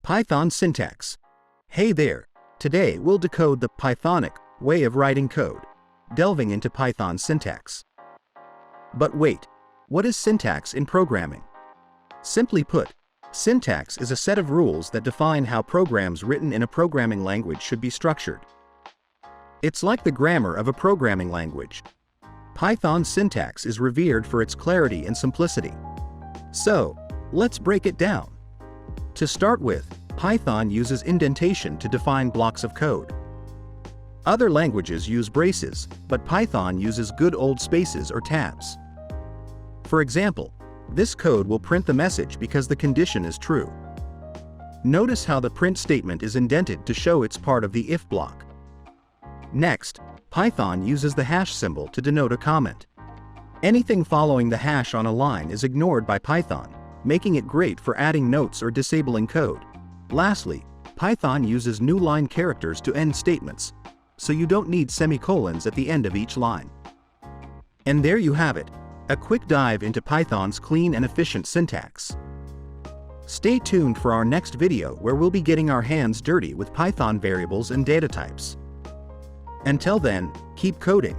Python syntax. Hey there, today we'll decode the Pythonic way of writing code, delving into Python syntax. But wait, what is syntax in programming? Simply put, syntax is a set of rules that define how programs written in a programming language should be structured. It's like the grammar of a programming language. Python syntax is revered for its clarity and simplicity. So, let's break it down. To start with, Python uses indentation to define blocks of code. Other languages use braces, but Python uses good old spaces or tabs. For example, this code will print the message because the condition is true. Notice how the print statement is indented to show it's part of the if block. Next, Python uses the hash symbol to denote a comment. Anything following the hash on a line is ignored by Python, making it great for adding notes or disabling code. Lastly, Python uses newline characters to end statements, so you don't need semicolons at the end of each line. And there you have it, a quick dive into Python's clean and efficient syntax. Stay tuned for our next video where we'll be getting our hands dirty with Python variables and data types. Until then, keep coding.